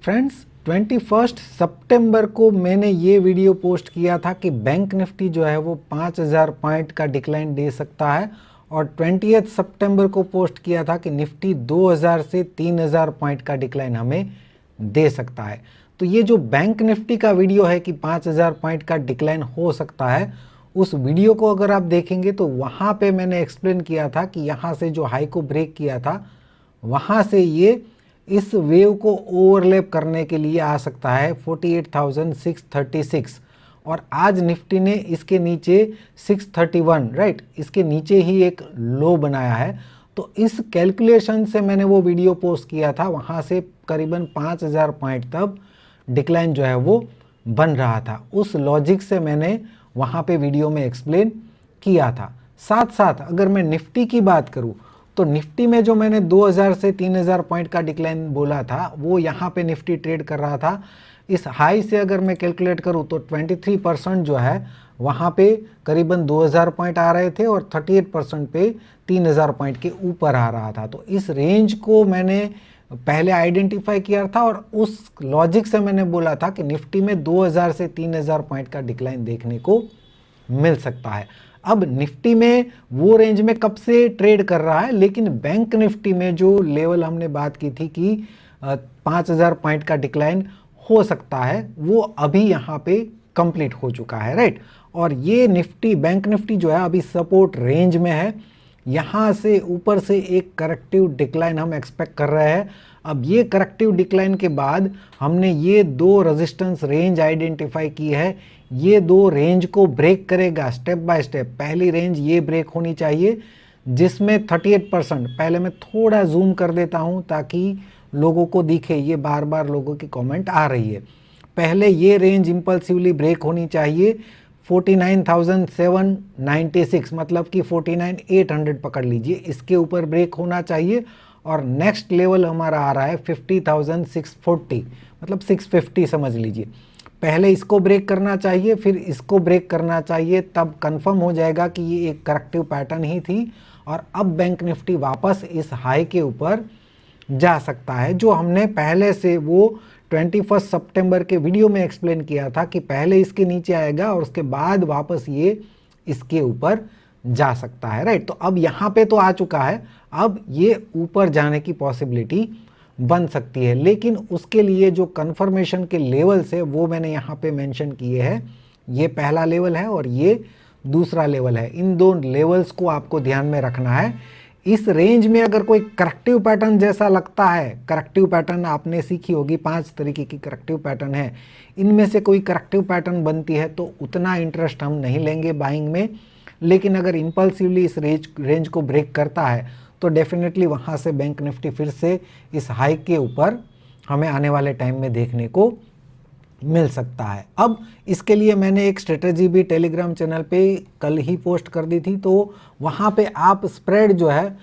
Friends 21 सितंबर को मैंने ये वीडियो पोस्ट किया था कि बैंक निफ्टी जो है वो 5000 पॉइंट का डिक्लाइन दे सकता है और 20 सितंबर को पोस्ट किया था कि निफ्टी 2000 से 3000 पॉइंट का डिक्लाइन हमें दे सकता है। तो ये जो बैंक निफ्टी का वीडियो है कि 5000 पॉइंट का डिक्लाइन हो सकता है, उस वीडियो को अगर आप देखेंगे तो वहाँ पे मैंने एक्सप्लेन किया था कि यहाँ से जो हाई को ब्रेक किया था वहाँ से ये इस वेव को ओवरलैप करने के लिए आ सकता है 48,636 और आज निफ्टी ने इसके नीचे 631 राइट, इसके नीचे ही एक लो बनाया है। तो इस कैलकुलेशन से मैंने वो वीडियो पोस्ट किया था, वहाँ से करीबन 5000 पॉइंट तक डिक्लाइन जो है वो बन रहा था। उस लॉजिक से मैंने वहाँ पे वीडियो में एक्सप्लेन किया था। साथ साथ अगर मैं निफ्टी की बात करूँ तो निफ्टी में जो मैंने 2000 से 3000 पॉइंट का डिक्लाइन बोला था वो यहाँ पे निफ्टी ट्रेड कर रहा था। इस हाई से अगर मैं कैलकुलेट करूँ तो 23% जो है वहाँ पे करीबन 2000 पॉइंट आ रहे थे और 38% पे 3000 पॉइंट के ऊपर आ रहा था। तो इस रेंज को मैंने पहले आइडेंटिफाई किया था और उस लॉजिक से मैंने बोला था कि निफ्टी में 2000 से 3000 पॉइंट का डिक्लाइन देखने को मिल सकता है। अब निफ्टी में वो रेंज में कब से ट्रेड कर रहा है, लेकिन बैंक निफ्टी में जो लेवल हमने बात की थी कि 5000 पॉइंट का डिक्लाइन हो सकता है वो अभी यहाँ पे कंप्लीट हो चुका है राइट। और ये निफ्टी बैंक निफ्टी जो है अभी सपोर्ट रेंज में है, यहाँ से ऊपर से एक करेक्टिव डिक्लाइन हम एक्सपेक्ट कर रहे हैं। अब ये करेक्टिव डिक्लाइन के बाद हमने ये दो रेजिस्टेंस रेंज आइडेंटिफाई की है, ये दो रेंज को ब्रेक करेगा स्टेप बाय स्टेप। पहली रेंज ये ब्रेक होनी चाहिए जिसमें 38%, पहले मैं थोड़ा जूम कर देता हूँ ताकि लोगों को दिखे, ये बार बार लोगों की कमेंट आ रही है। पहले ये रेंज इंपल्सिवली ब्रेक होनी चाहिए 49,796, मतलब कि 49,800 पकड़ लीजिए, इसके ऊपर ब्रेक होना चाहिए। और नेक्स्ट लेवल हमारा आ रहा है 50,640, मतलब 650 समझ लीजिए। पहले इसको ब्रेक करना चाहिए, फिर इसको ब्रेक करना चाहिए, तब कंफर्म हो जाएगा कि ये एक करेक्टिव पैटर्न ही थी और अब बैंक निफ्टी वापस इस हाई के ऊपर जा सकता है। जो हमने पहले से वो 21 सितंबर के वीडियो में एक्सप्लेन किया था कि पहले इसके नीचे आएगा और उसके बाद वापस ये इसके ऊपर जा सकता है राइट। तो अब यहाँ पे तो आ चुका है, अब ये ऊपर जाने की पॉसिबिलिटी बन सकती है, लेकिन उसके लिए जो कंफर्मेशन के लेवल्स है वो मैंने यहाँ पे मेंशन किए हैं। ये पहला लेवल है और ये दूसरा लेवल है, इन दो लेवल्स को आपको ध्यान में रखना है। इस रेंज में अगर कोई करेक्टिव पैटर्न जैसा लगता है, करेक्टिव पैटर्न आपने सीखी होगी, 5 तरीके की करेक्टिव पैटर्न है, इनमें से कोई करेक्टिव पैटर्न बनती है तो उतना इंटरेस्ट हम नहीं लेंगे बाइंग में। लेकिन अगर इंपल्सिवली इस रेंज को ब्रेक करता है तो डेफिनेटली वहाँ से बैंक निफ्टी फिर से इस हाई के ऊपर हमें आने वाले टाइम में देखने को मिल सकता है। अब इसके लिए मैंने एक स्ट्रेटजी भी टेलीग्राम चैनल पे कल ही पोस्ट कर दी थी, तो वहाँ पे आप स्प्रेड जो है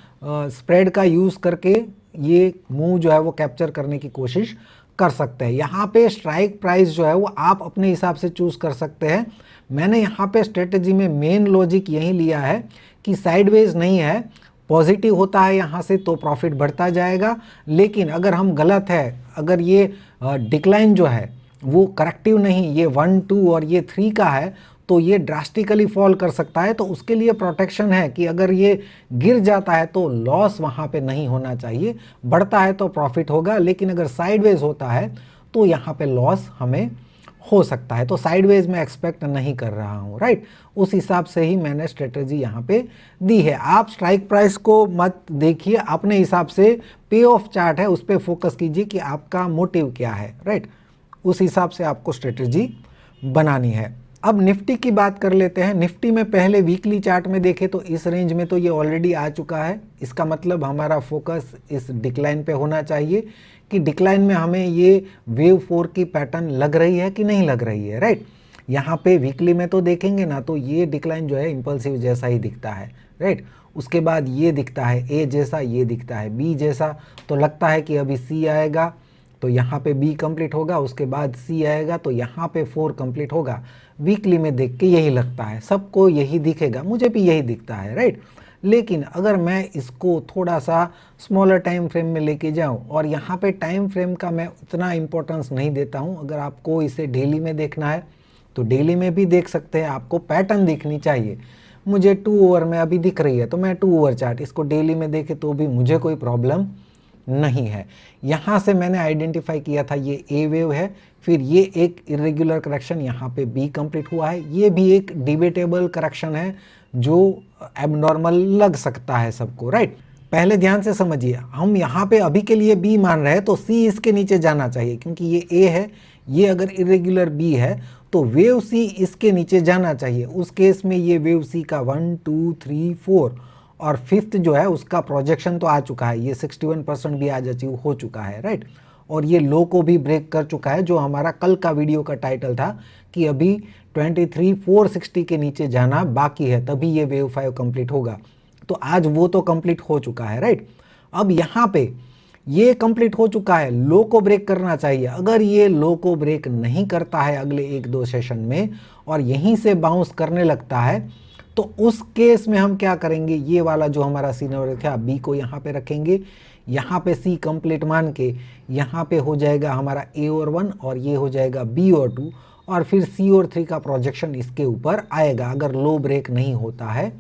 स्प्रेड का यूज़ करके ये मूव जो है वो कैप्चर करने की कोशिश कर सकते हैं। यहाँ पे स्ट्राइक प्राइस जो है वो आप अपने हिसाब से चूज़ कर सकते हैं। मैंने यहाँ पे स्ट्रेटजी में मेन लॉजिक यही लिया है कि साइडवेज नहीं है, पॉजिटिव होता है यहाँ से तो प्रॉफिट बढ़ता जाएगा। लेकिन अगर हम गलत है, अगर ये डिक्लाइन जो है वो करेक्टिव नहीं, ये 1 2 और ये 3 का है, तो ये ड्रास्टिकली फॉल कर सकता है। तो उसके लिए प्रोटेक्शन है कि अगर ये गिर जाता है तो लॉस वहाँ पे नहीं होना चाहिए, बढ़ता है तो प्रॉफिट होगा। लेकिन अगर साइडवेज होता है तो यहाँ पे लॉस हमें हो सकता है, तो साइडवेज में एक्सपेक्ट नहीं कर रहा हूँ राइट। उस हिसाब से ही मैंने स्ट्रेटजी यहाँ पे दी है। आप स्ट्राइक प्राइस को मत देखिए, अपने हिसाब से पे ऑफ चार्ट है उस पर फोकस कीजिए कि आपका मोटिव क्या है राइट, उस हिसाब से आपको स्ट्रेटजी बनानी है। अब निफ्टी की बात कर लेते हैं। निफ्टी में पहले वीकली चार्ट में देखें तो इस रेंज में तो ये ऑलरेडी आ चुका है, इसका मतलब हमारा फोकस इस डिक्लाइन पे होना चाहिए कि डिक्लाइन में हमें ये वेव 4 की पैटर्न लग रही है कि नहीं लग रही है राइट। यहाँ पे वीकली में तो देखेंगे ना तो ये डिक्लाइन जो है इंपल्सिव जैसा ही दिखता है राइट। उसके बाद ये दिखता है ए जैसा, ये दिखता है बी जैसा, तो लगता है कि अभी सी आएगा तो यहाँ पे बी कंप्लीट होगा, उसके बाद सी आएगा तो यहाँ पे 4 कंप्लीट होगा। वीकली में देख के यही लगता है, सबको यही दिखेगा, मुझे भी यही दिखता है राइट। लेकिन अगर मैं इसको थोड़ा सा स्मॉलर टाइम फ्रेम में लेके जाऊं, और यहाँ पे टाइम फ्रेम का मैं उतना इम्पोर्टेंस नहीं देता हूँ, अगर आपको इसे डेली में देखना है तो डेली में भी देख सकते हैं, आपको पैटर्न दिखनी चाहिए। मुझे 2 ओवर में अभी दिख रही है तो मैं 2 ओवर चार्ट इसको डेली में देखे तो भी मुझे कोई प्रॉब्लम नहीं है। यहाँ से मैंने आइडेंटिफाई किया था ये ए वेव है, फिर ये एक इरेगुलर करेक्शन यहाँ पे बी कंप्लीट हुआ है, ये भी एक डिबेटेबल करेक्शन है जो एबनॉर्मल लग सकता है सबको, राइट। पहले ध्यान से समझिए, हम यहाँ पे अभी के लिए बी मान रहे हैं तो सी इसके नीचे जाना चाहिए, क्योंकि ये ए है, ये अगर इरेगुलर बी है तो वेव सी इसके नीचे जाना चाहिए। उस केस में ये वेव सी का 1 2 3 4 और फिफ्थ जो है उसका प्रोजेक्शन तो आ चुका है, ये 61% भी आज अचीव हो चुका है, राइट। और ये लो को भी ब्रेक कर चुका है, जो हमारा कल का वीडियो का टाइटल था कि अभी 23,460 के नीचे जाना बाकी है, तभी ये वेव 5 कंप्लीट होगा। तो आज वो तो कंप्लीट हो चुका है, राइट। अब यहाँ पे ये कंप्लीट हो चुका है, लो को ब्रेक करना चाहिए। अगर ये लो को ब्रेक नहीं करता है अगले 1-2 सेशन में और यहीं से बाउंस करने लगता है, तो उस केस में हम क्या करेंगे, ये वाला जो हमारा सिनेरियो था, बी को यहाँ पे रखेंगे, यहाँ पे सी कंप्लीट मान के यहाँ पे हो जाएगा हमारा ए और 1 और ये हो जाएगा बी और 2, और फिर सी और 3 का प्रोजेक्शन इसके ऊपर आएगा अगर लो ब्रेक नहीं होता है।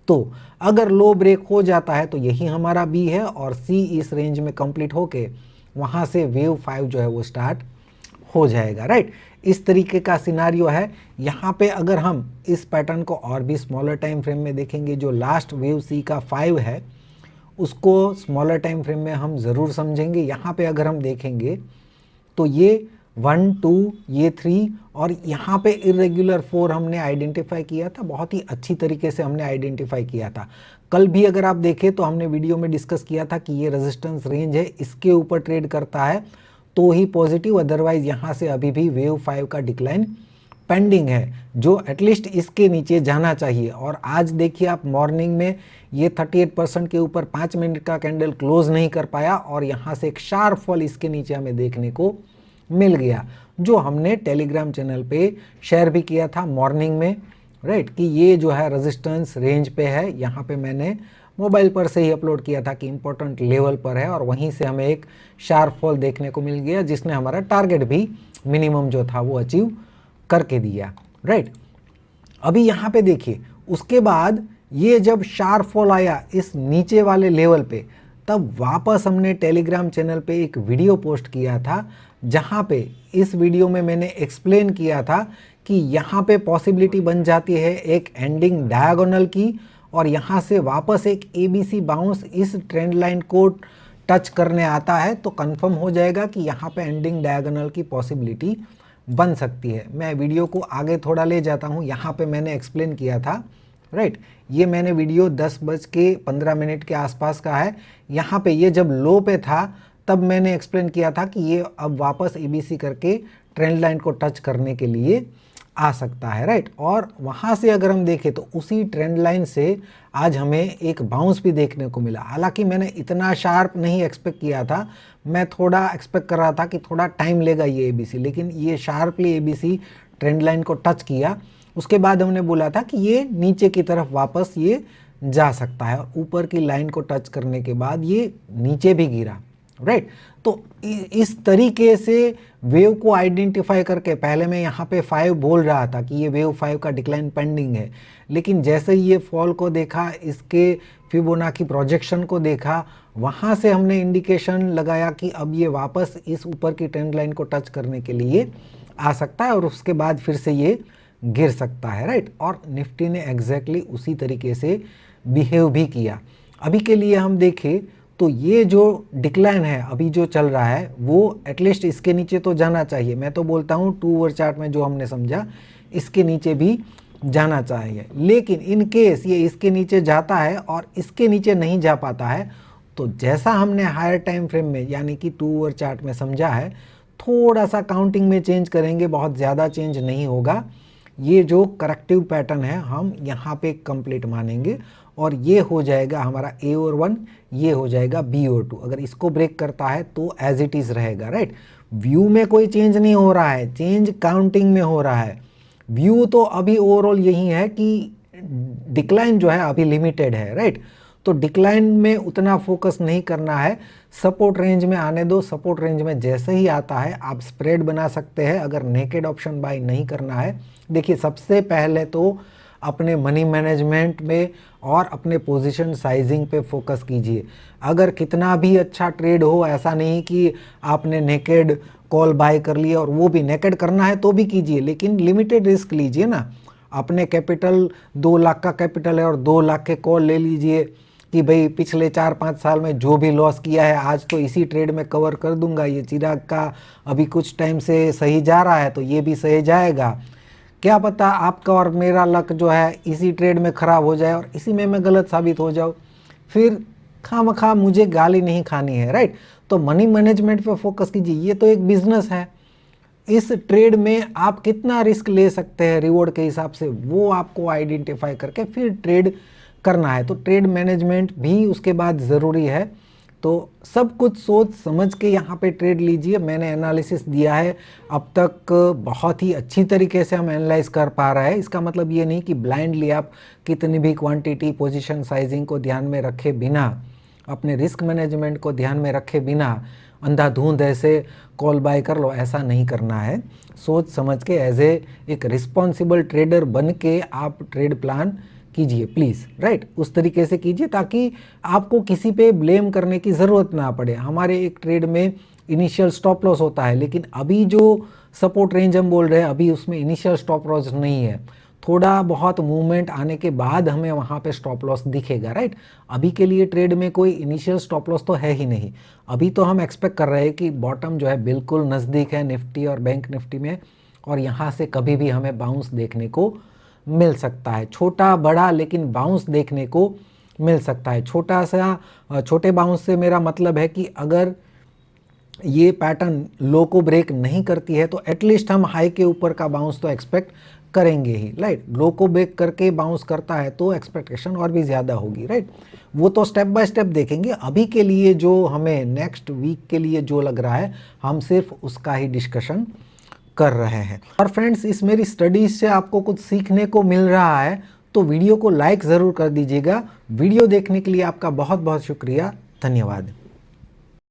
तो अगर लो ब्रेक हो जाता है तो यही हमारा बी है और सी इस रेंज में कंप्लीट होके वहाँ से वेव 5 जो है वो स्टार्ट हो जाएगा, राइट। इस तरीके का सिनारियो है। यहाँ पे अगर हम इस पैटर्न को और भी स्मॉलर टाइम फ्रेम में देखेंगे, जो लास्ट वेव सी का 5 है उसको स्मॉलर टाइम फ्रेम में हम ज़रूर समझेंगे। यहाँ पे अगर हम देखेंगे तो ये 1 2 ये 3 और यहाँ पे इरेगुलर 4 हमने आइडेंटिफाई किया था, बहुत ही अच्छी तरीके से हमने आइडेंटिफाई किया था। कल भी अगर आप देखें तो हमने वीडियो में डिस्कस किया था कि ये रेजिस्टेंस रेंज है, इसके ऊपर ट्रेड करता है तो ही पॉजिटिव, अदरवाइज यहाँ से अभी भी वेव 5 का डिक्लाइन पेंडिंग है, जो एटलीस्ट इसके नीचे जाना चाहिए। और आज देखिए आप, मॉर्निंग में ये 38% के ऊपर 5 मिनट का कैंडल क्लोज नहीं कर पाया और यहाँ से एक शार्प फॉल इसके नीचे हमें देखने को मिल गया, जो हमने टेलीग्राम चैनल पे शेयर भी किया था मॉर्निंग में, राइट, कि ये जो है रेजिस्टेंस रेंज पे है। यहाँ पे मैंने मोबाइल पर से ही अपलोड किया था कि इंपॉर्टेंट लेवल पर है और वहीं से हमें एक शार्प फॉल देखने को मिल गया, जिसने हमारा टारगेट भी मिनिमम जो था वो अचीव करके दिया, राइट। अभी यहाँ पे देखिए, उसके बाद ये जब शार्प फॉल आया इस नीचे वाले लेवल पे, तब वापस हमने टेलीग्राम चैनल पे एक वीडियो पोस्ट किया था, जहाँ पे इस वीडियो में मैंने एक्सप्लेन किया था कि यहाँ पे पॉसिबिलिटी बन जाती है एक एंडिंग डायगोनल की, और यहाँ से वापस एक ABC बाउंस इस ट्रेंड लाइन को टच करने आता है तो कंफर्म हो जाएगा कि यहाँ पे एंडिंग डायगोनल की पॉसिबिलिटी बन सकती है। मैं वीडियो को आगे थोड़ा ले जाता हूँ, यहाँ पे मैंने एक्सप्लेन किया था, राइट। ये मैंने वीडियो 10:15 के आसपास का है। यहाँ पे ये जब लो पे था तब मैंने एक्सप्लेन किया था कि ये अब वापस ABC करके ट्रेंड लाइन को टच करने के लिए आ सकता है, राइट। और वहाँ से अगर हम देखें तो उसी ट्रेंड लाइन से आज हमें एक बाउंस भी देखने को मिला। हालांकि मैंने इतना शार्प नहीं एक्सपेक्ट किया था, मैं थोड़ा एक्सपेक्ट कर रहा था कि थोड़ा टाइम लेगा ये ABC, लेकिन ये शार्पली ABC ट्रेंड लाइन को टच किया। उसके बाद हमने बोला था कि ये नीचे की तरफ वापस ये जा सकता है और ऊपर की लाइन को टच करने के बाद ये नीचे भी गिरा, राइट। तो इस तरीके से वेव को आइडेंटिफाई करके, पहले मैं यहाँ पे 5 बोल रहा था कि ये वेव 5 का डिक्लाइन पेंडिंग है, लेकिन जैसे ही ये फॉल को देखा, इसके फिबोनाची प्रोजेक्शन को देखा, वहाँ से हमने इंडिकेशन लगाया कि अब ये वापस इस ऊपर की ट्रेंड लाइन को टच करने के लिए आ सकता है और उसके बाद फिर से ये गिर सकता है, राइट। और निफ्टी ने एग्जैक्टली उसी तरीके से बिहेव भी किया। अभी के लिए हम देखें तो ये जो डिक्लाइन है अभी जो चल रहा है वो एटलीस्ट इसके नीचे तो जाना चाहिए। मैं तो बोलता हूँ 2 ओवर चार्ट में जो हमने समझा इसके नीचे भी जाना चाहिए, लेकिन इन केस ये इसके नीचे जाता है और इसके नीचे नहीं जा पाता है तो जैसा हमने हायर टाइम फ्रेम में यानी कि 2 ओवर चार्ट में समझा है, थोड़ा सा काउंटिंग में चेंज करेंगे, बहुत ज़्यादा चेंज नहीं होगा। ये जो करेक्टिव पैटर्न है हम यहाँ पे कंप्लीट मानेंगे और ये हो जाएगा हमारा ए और 1, ये हो जाएगा बी और 2। अगर इसको ब्रेक करता है तो एज इट इज़ रहेगा, राइट। व्यू में कोई चेंज नहीं हो रहा है, चेंज काउंटिंग में हो रहा है। व्यू तो अभी ओवरऑल यही है कि डिक्लाइन जो है अभी लिमिटेड है, राइट। तो डिक्लाइन में उतना फोकस नहीं करना है, सपोर्ट रेंज में आने दो। सपोर्ट रेंज में जैसे ही आता है आप स्प्रेड बना सकते हैं अगर नेकेड ऑप्शन बाय नहीं करना है। देखिए, सबसे पहले तो अपने मनी मैनेजमेंट में और अपने पोजीशन साइजिंग पे फोकस कीजिए। अगर कितना भी अच्छा ट्रेड हो, ऐसा नहीं कि आपने नेकेड कॉल बाय कर लिया, और वो भी नेकेड करना है तो भी कीजिए, लेकिन लिमिटेड रिस्क लीजिए ना। अपने कैपिटल 2 लाख का कैपिटल है और 2 लाख के कॉल ले लीजिए कि भाई पिछले 4-5 साल में जो भी लॉस किया है आज तो इसी ट्रेड में कवर कर दूंगा। ये चिराग का अभी कुछ टाइम से सही जा रहा है तो ये भी सही जाएगा। क्या पता आपका और मेरा लक जो है इसी ट्रेड में ख़राब हो जाए और इसी में मैं गलत साबित हो जाऊँ, फिर खामखा मुझे गाली नहीं खानी है, राइट। तो मनी मैनेजमेंट पे फोकस कीजिए। ये तो एक बिजनेस है, इस ट्रेड में आप कितना रिस्क ले सकते हैं रिवॉर्ड के हिसाब से, वो आपको आइडेंटिफाई करके फिर ट्रेड करना है। तो ट्रेड मैनेजमेंट भी उसके बाद ज़रूरी है। तो सब कुछ सोच समझ के यहाँ पे ट्रेड लीजिए। मैंने एनालिसिस दिया है, अब तक बहुत ही अच्छी तरीके से हम एनालाइज कर पा रहे हैं। इसका मतलब ये नहीं कि ब्लाइंडली आप कितनी भी क्वांटिटी, पोजीशन साइजिंग को ध्यान में रखे बिना, अपने रिस्क मैनेजमेंट को ध्यान में रखे बिना अंधाधुंध ऐसे कॉल बाय कर लो, ऐसा नहीं करना है। सोच समझ के एज एक रिस्पॉन्सिबल ट्रेडर बन के आप ट्रेड प्लान कीजिए प्लीज़, राइट। उस तरीके से कीजिए ताकि आपको किसी पे ब्लेम करने की ज़रूरत ना पड़े। हमारे एक ट्रेड में इनिशियल स्टॉप लॉस होता है, लेकिन अभी जो सपोर्ट रेंज हम बोल रहे हैं अभी उसमें इनिशियल स्टॉप लॉस नहीं है। थोड़ा बहुत मूवमेंट आने के बाद हमें वहाँ पे स्टॉप लॉस दिखेगा, राइट। अभी के लिए ट्रेड में कोई इनिशियल स्टॉप लॉस तो है ही नहीं। अभी तो हम एक्सपेक्ट कर रहे हैं कि बॉटम जो है बिल्कुल नज़दीक है निफ्टी और बैंक निफ्टी में, और यहाँ से कभी भी हमें बाउंस देखने को मिल सकता है। छोटा बड़ा लेकिन बाउंस देखने को मिल सकता है। छोटे बाउंस से मेरा मतलब है कि अगर ये पैटर्न लो को ब्रेक नहीं करती है तो एटलीस्ट हम हाई के ऊपर का बाउंस तो एक्सपेक्ट करेंगे ही, राइट। लो को ब्रेक करके बाउंस करता है तो एक्सपेक्टेशन और भी ज़्यादा होगी, राइट। वो तो स्टेप बाय स्टेप देखेंगे। अभी के लिए जो हमें नेक्स्ट वीक के लिए जो लग रहा है हम सिर्फ उसका ही डिस्कशन कर रहे हैं। और फ्रेंड्स, इस मेरी स्टडीज से आपको कुछ सीखने को मिल रहा है तो वीडियो को लाइक ज़रूर कर दीजिएगा। वीडियो देखने के लिए आपका बहुत बहुत शुक्रिया, धन्यवाद।